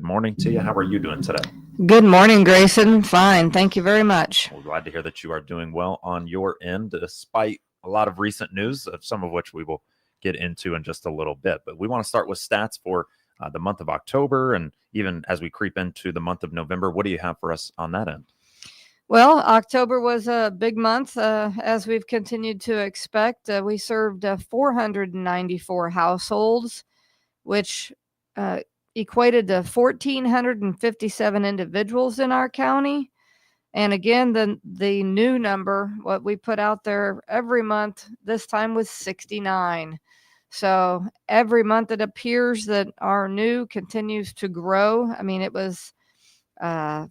morning to you. How are you doing today? Good morning, Grayson. Fine. Thank you very much. We're glad to hear that you are doing well on your end, despite a lot of recent news, of some of which we will get into in just a little bit. But we want to start with stats for the month of October, and even as we creep into the month of November. What do you have for us on that end? Well, October was a big month, as we've continued to expect. We served 494 households, which equated to 1,457 individuals in our county. And again, the new number, what we put out there every month, this time was 69. So every month it appears that our new continues to grow. I mean, it was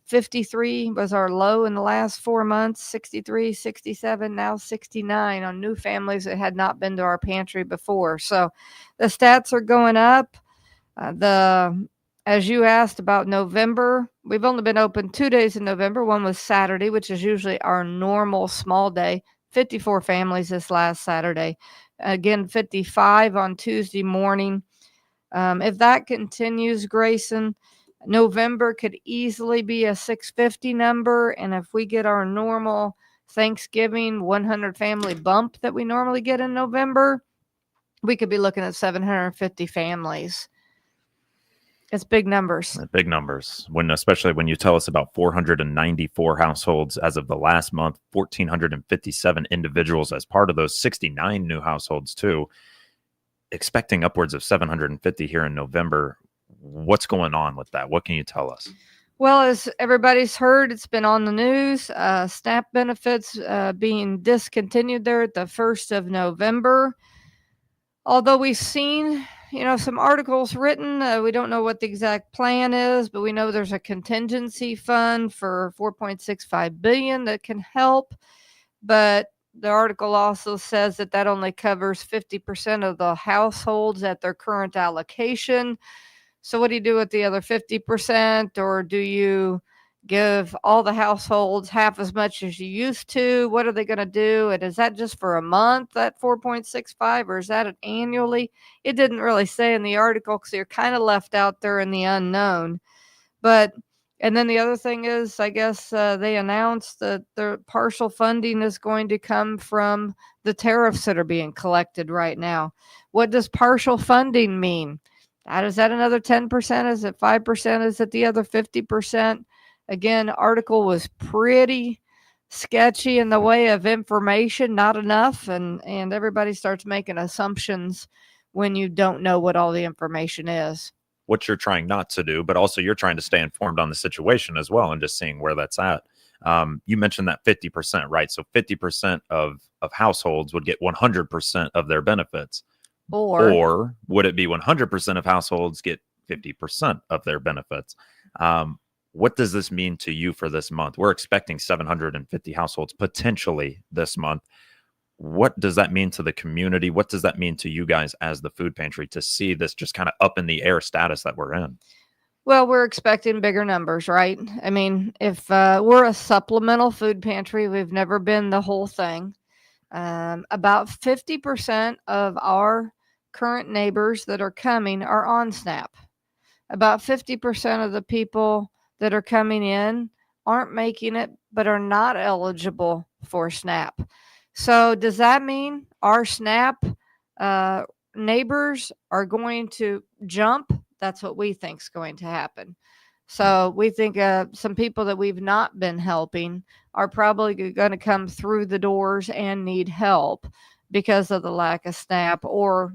53 was our low in the last 4 months, 63, 67, now 69 on new families that had not been to our pantry before. So the stats are going up. As you asked about November, we've only been open 2 days in November. One was Saturday, which is usually our normal small day. 54 families this last Saturday. Again, 55 on Tuesday morning. If that continues, Grayson, November could easily be a 650 number. And if we get our normal Thanksgiving 100 family bump that we normally get in November, we could be looking at 750 families. It's big numbers. Big numbers, especially when you tell us about 494 households as of the last month, 1,457 individuals as part of those, 69 new households too, expecting upwards of 750 here in November. What's going on with that? What can you tell us? Well, as everybody's heard, it's been on the news. SNAP benefits being discontinued there at the 1st of November. Although we've seen, some articles written, we don't know what the exact plan is, but we know there's a contingency fund for $4.65 billion that can help. But the article also says that only covers 50% of the households at their current allocation. So what do you do with the other 50%? Or do you give all the households half as much as you used to? What are they going to do? And is that just for a month, that 4.65, or is that annually? It didn't really say in the article because you're kind of left out there in the unknown. And then the other thing is, I guess they announced that the partial funding is going to come from the tariffs that are being collected right now. What does partial funding mean? Is that another 10%? Is it 5%? Is it the other 50%? Again, article was pretty sketchy in the way of information, not enough, and everybody starts making assumptions when you don't know what all the information is. What you're trying not to do, but also you're trying to stay informed on the situation as well and just seeing where that's at. You mentioned that 50%, right? So 50% of households would get 100% of their benefits. Or would it be 100% of households get 50% of their benefits? What does this mean to you for this month? We're expecting 750 households potentially this month. What does that mean to the community? What does that mean to you guys as the food pantry to see this just kind of up in the air status that we're in? Well, we're expecting bigger numbers, right? I mean, if we're a supplemental food pantry, we've never been the whole thing. About 50% of our current neighbors that are coming are on SNAP. About 50% of the people that are coming in aren't making it, but are not eligible for SNAP. So does that mean our SNAP neighbors are going to jump? That's what we think is going to happen. So we think some people that we've not been helping are probably going to come through the doors and need help because of the lack of SNAP, or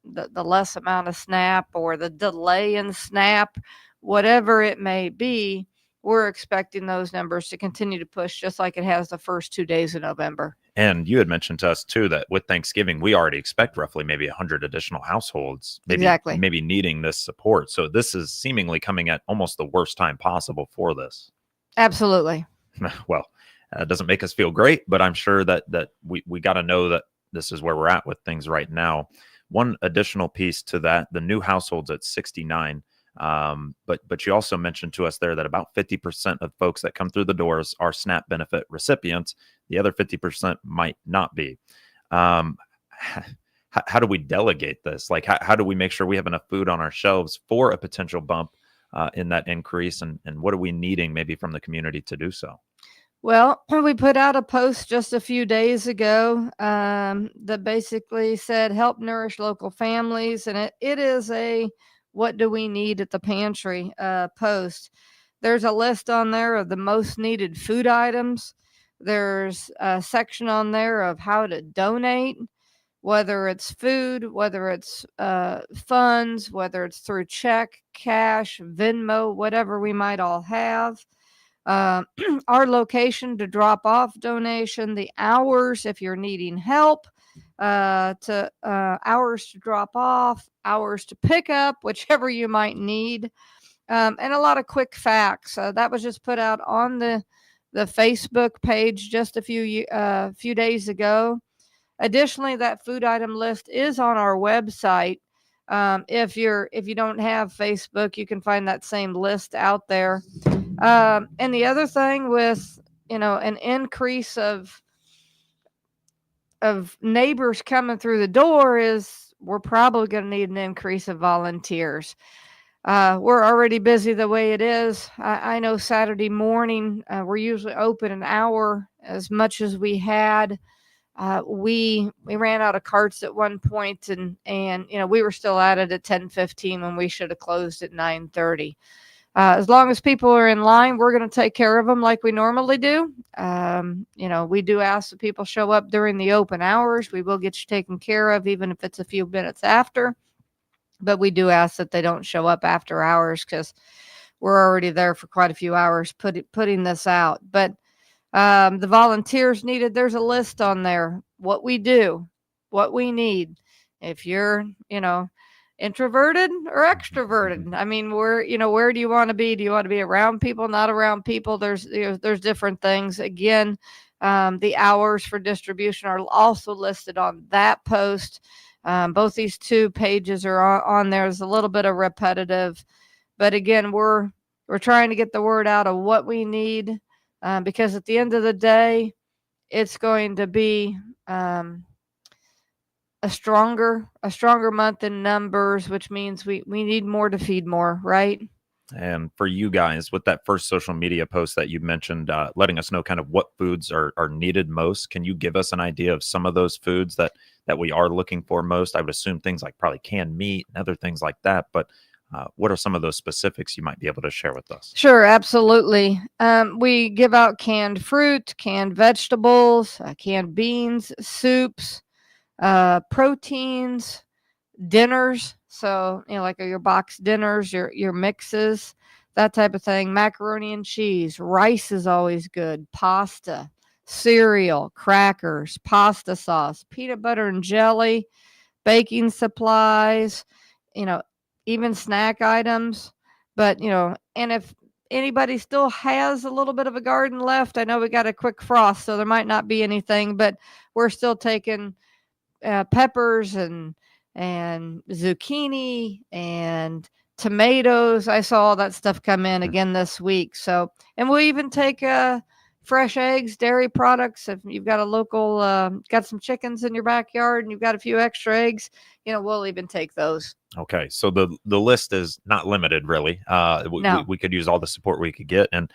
the less amount of SNAP, or the delay in SNAP, whatever it may be. We're expecting those numbers to continue to push just like it has the first 2 days of November. And you had mentioned to us too that with Thanksgiving, we already expect roughly maybe 100 additional households, maybe needing this support. So this is seemingly coming at almost the worst time possible for this. Absolutely. Well, it doesn't make us feel great, but I'm sure that we got to know that this is where we're at with things right now. One additional piece to that, the new households at 69. But you also mentioned to us there that about 50% of folks that come through the doors are SNAP benefit recipients. The other 50% might not be. How do we delegate this? Like, how do we make sure we have enough food on our shelves for a potential bump in that increase, and what are we needing maybe from the community to do so? Well, we put out a post just a few days ago that basically said help nourish local families. And it is a what do we need at the pantry post. There's a list on there of the most needed food items. There's a section on there of how to donate, whether it's food, whether it's funds, whether it's through check, cash, Venmo, whatever we might all have. uh, our location to drop off donation, the hours if you're needing help, to hours to drop off, hours to pick up, whichever you might need, and a lot of quick facts. That was just put out on the Facebook page just a few days ago. Additionally, that food item list is on our website. If you don't have Facebook, you can find that same list out there. And the other thing with an increase of neighbors coming through the door is we're probably going to need an increase of volunteers. We're already busy the way it is. I know Saturday morning we're usually open an hour as much as we had. We ran out of carts at one point, and we were still at it at 10:15 when we should have closed at 9:30. As long as people are in line, we're going to take care of them like we normally do. We do ask that people show up during the open hours. We will get you taken care of, even if it's a few minutes after. But we do ask that they don't show up after hours because we're already there for quite a few hours putting this out. But the volunteers needed, there's a list on there, what we do, what we need. If you're, introverted or extroverted, I mean, where do you want to be? Do you want to be around people, not around people? There's different things. Again, the hours for distribution are also listed on that post. Both these two pages are on there. There's a little bit of repetitive, but again, we're trying to get the word out of what we need. Because at the end of the day, it's going to be a stronger month in numbers, which means we need more to feed more, right? And for you guys, with that first social media post that you mentioned, letting us know kind of what foods are needed most, can you give us an idea of some of those foods that we are looking for most? I would assume things like probably canned meat and other things like that, but what are some of those specifics you might be able to share with us? Sure, absolutely. We give out canned fruit, canned vegetables, canned beans, soups, proteins, dinners. So, like your box dinners, your mixes, that type of thing. Macaroni and cheese, rice is always good, pasta, cereal, crackers, pasta sauce, peanut butter and jelly, baking supplies, you know, even snack items. But, and if anybody still has a little bit of a garden left, I know we got a quick frost, so there might not be anything, but we're still taking peppers and zucchini and tomatoes. I saw all that stuff come in again this week. So, and we'll even take fresh eggs, dairy products. If you've got a local, got some chickens in your backyard and you've got a few extra eggs, we'll even take those. Okay, so the list is not limited, really. No. We could use all the support we could get, and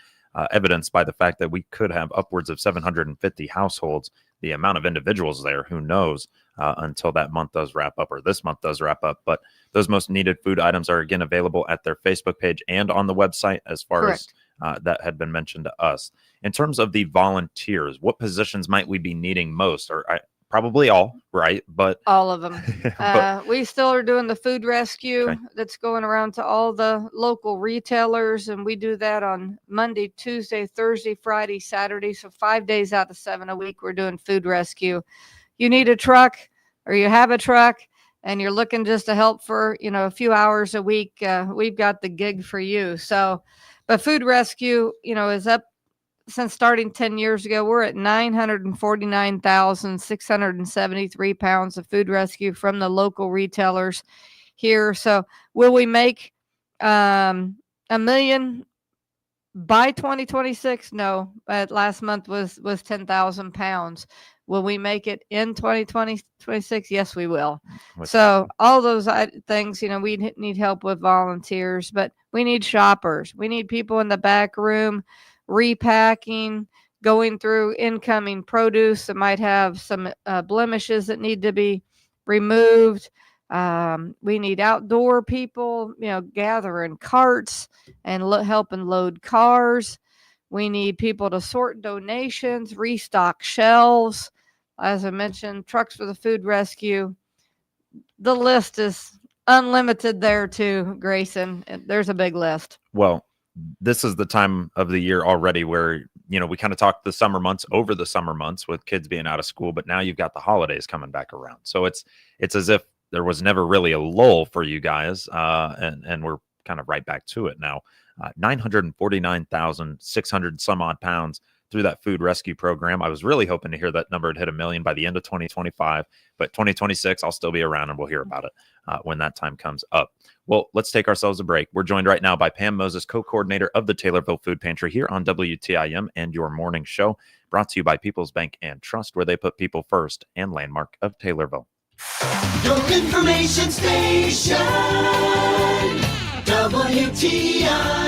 evidenced by the fact that we could have upwards of 750 households. The amount of individuals there, who knows, until that month does wrap up or this month does wrap up. But those most needed food items are again available at their Facebook page and on the website, as far Correct. as that had been mentioned to us. In terms of the volunteers, what positions might we be needing most? Or probably all, right? But all of them. but, We still are doing the food rescue okay. that's going around to all the local retailers, and we do that on Monday, Tuesday, Thursday, Friday, Saturday. So 5 days out of 7 a week, we're doing food rescue. You need a truck, or you have a truck, and you're looking just to help for a few hours a week, we've got the gig for you. So, but food rescue, is up. Since starting 10 years ago, we're at 949,673 pounds of food rescue from the local retailers here. So will we make a million by 2026? No, but last month was 10,000 pounds. Will we make it in 2026? Yes, we will. Which- So all those things, we need help with volunteers, but we need shoppers. We need people in the back room repacking, going through incoming produce that might have some blemishes that need to be removed. We need outdoor people, gathering carts and helping load cars. We need people to sort donations, restock shelves. As I mentioned, trucks for the food rescue. The list is unlimited there too, Grayson. There's a big list. Well, this is the time of the year already where, we kind of talked the summer months over the summer months with kids being out of school, but now you've got the holidays coming back around. So it's as if there was never really a lull for you guys. And we're kind of right back to it now. 949,600 some odd pounds through that food rescue program. I was really hoping to hear that number had hit 1 million by the end of 2025, but 2026, I'll still be around and we'll hear about it when that time comes up. Well, let's take ourselves a break. We're joined right now by Pam Moses, co-coordinator of the Taylorville Food Pantry here on WTIM and your morning show, brought to you by People's Bank and Trust, where they put people first, and Landmark of Taylorville. Your information station, WTIM.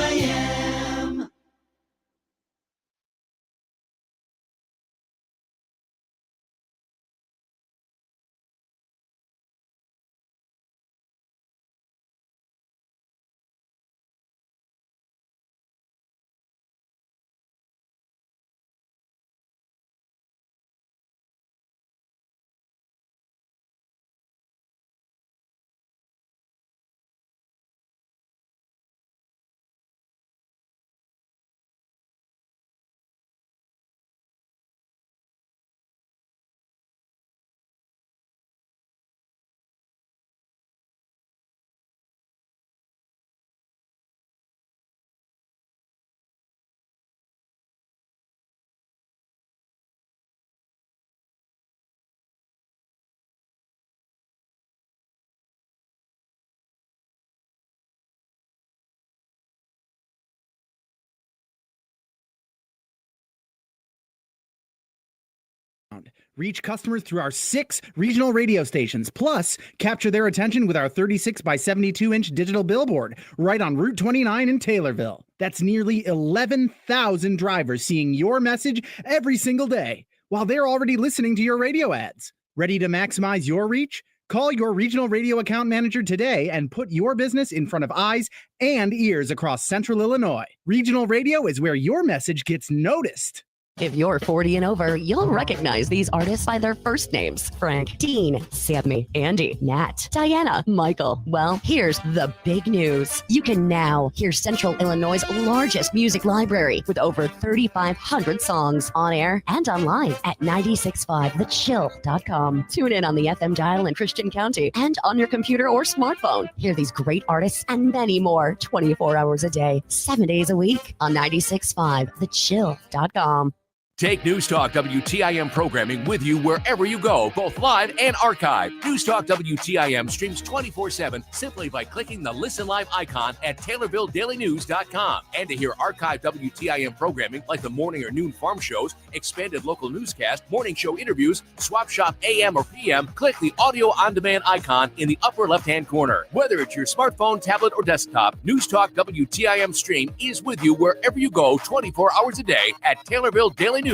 Reach customers through our 6 regional radio stations, plus capture their attention with our 36 by 72-inch digital billboard right on Route 29 in Taylorville. That's nearly 11,000 drivers seeing your message every single day while they're already listening to your radio ads. Ready to maximize your reach? Call your regional radio account manager today and put your business in front of eyes and ears across Central Illinois. Regional radio is where your message gets noticed. If you're 40 and over, you'll recognize these artists by their first names: Frank, Dean, Sammy, Andy, Nat, Diana, Michael. Well, here's the big news. You can now hear Central Illinois' largest music library with over 3,500 songs on air and online at 965thechill.com. Tune in on the FM dial in Christian County and on your computer or smartphone. Hear these great artists and many more 24 hours a day, 7 days a week on 965thechill.com. Take News Talk WTIM programming with you wherever you go, both live and archived. News Talk WTIM streams 24/7 simply by clicking the Listen Live icon at TaylorvilleDailyNews.com. And to hear archived WTIM programming like the morning or noon farm shows, expanded local newscast, morning show interviews, Swap Shop AM or PM, click the audio on demand icon in the upper left-hand corner. Whether it's your smartphone, tablet, or desktop, News Talk WTIM stream is with you wherever you go 24 hours a day at TaylorvilleDailyNews.com.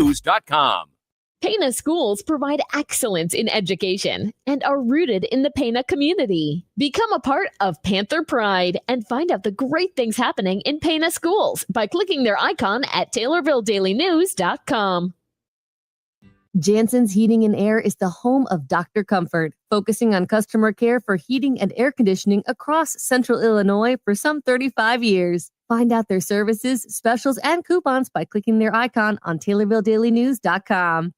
Pana schools provide excellence in education and are rooted in the Pana community. Become a part of Panther Pride and find out the great things happening in Pana schools by clicking their icon at TaylorvilleDailyNews.com. Jansen's Heating and Air is the home of Dr. Comfort, focusing on customer care for heating and air conditioning across Central Illinois for some 35 years. Find out their services, specials, and coupons by clicking their icon on TaylorvilleDailyNews.com.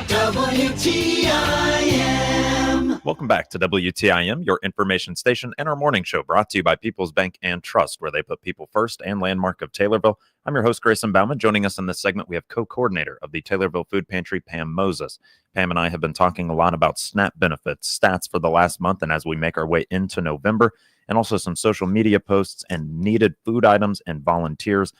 WTIM. Welcome back to WTIM, your information station, and our morning show, brought to you by People's Bank and Trust, where they put people first, and Landmark of Taylorville. I'm your host, Grayson Bauman. Joining us in this segment, we have co-coordinator of the Taylorville Food Pantry, Pam Moses. Pam and I have been talking a lot about SNAP benefits, stats for the last month, and as we make our way into November, and also some social media posts and needed food items and volunteers.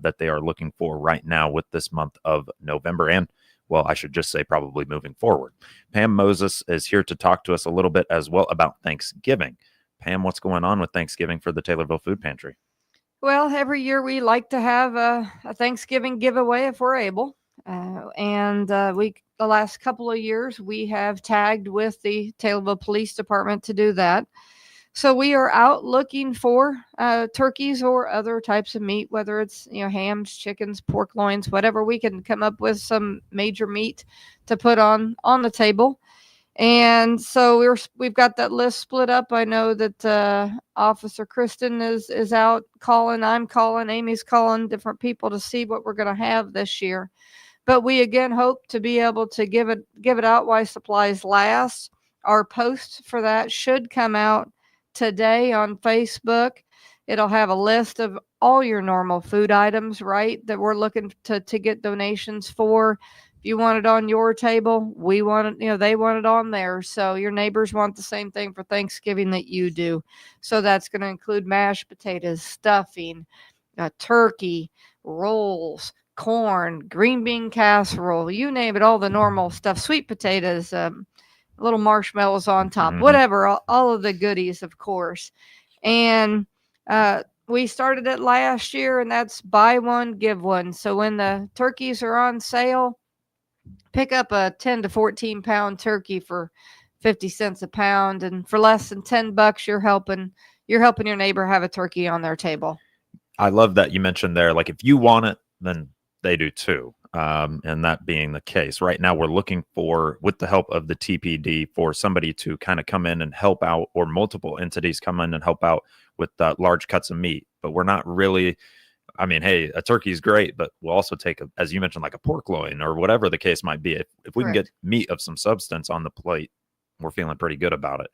that they are looking for right now with this month of November. And, well, I should just say probably moving forward. Pam Moses is here to talk to us a little bit as well about Thanksgiving. Pam, what's going on with Thanksgiving for the Taylorville Food Pantry? Well, every year we like to have a Thanksgiving giveaway if we're able. The last couple of years, we have tagged with the Taylorville Police Department to do that. So we are out looking for turkeys or other types of meat, whether it's hams, chickens, pork loins, whatever we can come up with, some major meat to put on the table. And so we've got that list split up. I know that Officer Kristen is out calling. I'm calling. Amy's calling different people to see what we're going to have this year. But we again hope to be able to give it out while supplies last. Our post for that should come out today on Facebook. It'll have a list of all your normal food items, right, that we're looking to get donations for. If you want it on your table, we want it, they want it on theirs. So your neighbors want the same thing for Thanksgiving that you do. So that's going to include mashed potatoes, stuffing, turkey, rolls, corn, green bean casserole, you name it, all the normal stuff, sweet potatoes, little marshmallows on top, whatever, all of the goodies, of course. And we started it last year, and that's buy one, give one. So when the turkeys are on sale, pick up a 10 to 14 pound turkey for 50 cents a pound. And for less than $10, you're helping your neighbor have a turkey on their table. I love that you mentioned there, like if you want it, then they do too. And that being the case right now, we're looking for, with the help of the TPD, for somebody to kind of come in and help out, or multiple entities come in and help out with large cuts of meat. But we're not really, I mean, hey, a turkey is great, but we'll also take, as you mentioned, like a pork loin or whatever the case might be. If we can get meat of some substance on the plate, we're feeling pretty good about it.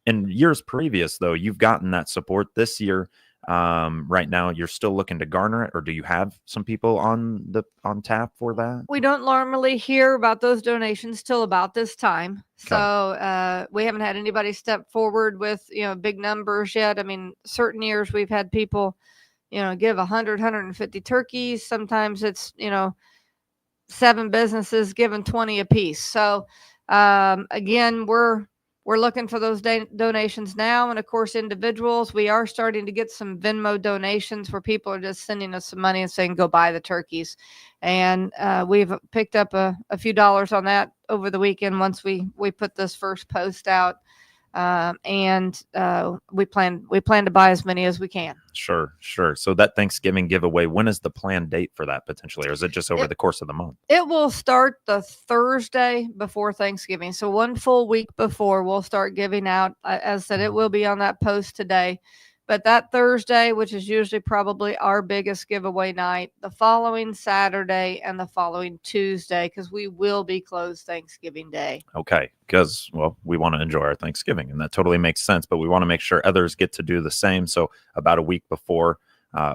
In years previous, though, you've gotten that support. This year, right now, you're still looking to garner it, or do you have some people on tap for that? We don't normally hear about those donations till about this time. Okay. So we haven't had anybody step forward with big numbers yet. I mean, certain years we've had people give 100, 150 turkeys. Sometimes it's 7 businesses giving 20 a piece. So again, we're looking for those donations now. And of course, individuals, we are starting to get some Venmo donations where people are just sending us some money and saying, go buy the turkeys. And we've picked up a few dollars on that over the weekend once we put this first post out. We plan to buy as many as we can. Sure. So that Thanksgiving giveaway, when is the planned date for that potentially, or is it just over the course of the month? It will start the Thursday before Thanksgiving. So one full week before, we'll start giving out. As I said, it will be on that post today. But that Thursday, which is usually probably our biggest giveaway night, the following Saturday and the following Tuesday, because we will be closed Thanksgiving Day. Okay, because, well, we want to enjoy our Thanksgiving, and that totally makes sense, but we want to make sure others get to do the same. So about a week before,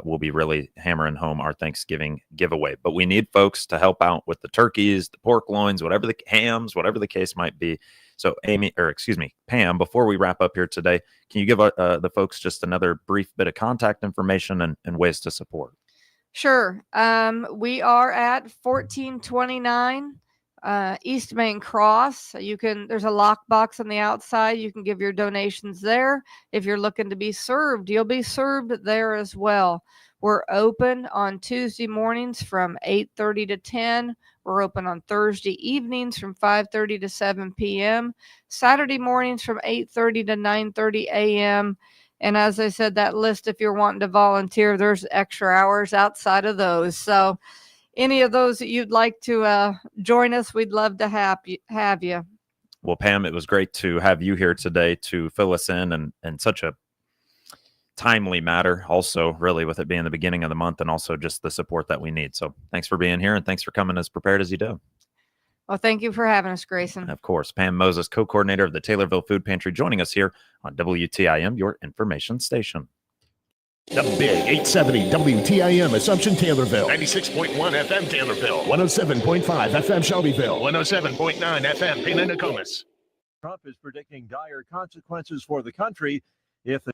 we'll be really hammering home our Thanksgiving giveaway. But we need folks to help out with the turkeys, the pork loins, whatever the hams, whatever the case might be. So Pam, before we wrap up here today, can you give the folks just another brief bit of contact information and ways to support? Sure. We are at 1429 East Main Cross. There's a lockbox on the outside. You can give your donations there. If you're looking to be served, you'll be served there as well. We're open on Tuesday mornings from 8:30 to 10. We're open on Thursday evenings from 5:30 to 7 p.m. Saturday mornings from 8:30 to 9:30 a.m. And as I said, that list, if you're wanting to volunteer, there's extra hours outside of those. So any of those that you'd like to join us, we'd love to have you. Well, Pam, it was great to have you here today to fill us in and such a timely matter, also, really, with it being the beginning of the month, and also just the support that we need. So thanks for being here, and thanks for coming as prepared as you do. Well, thank you for having us, Grayson. And of course, Pam Moses, co-coordinator of the Taylorville Food Pantry, joining us here on WTIM, your information station. The Big 870 WTIM Assumption Taylorville. 96.1 FM Taylorville. 107.5 FM Shelbyville. 107.9 FM Pena Nokomis. Trump is predicting dire consequences for the country if the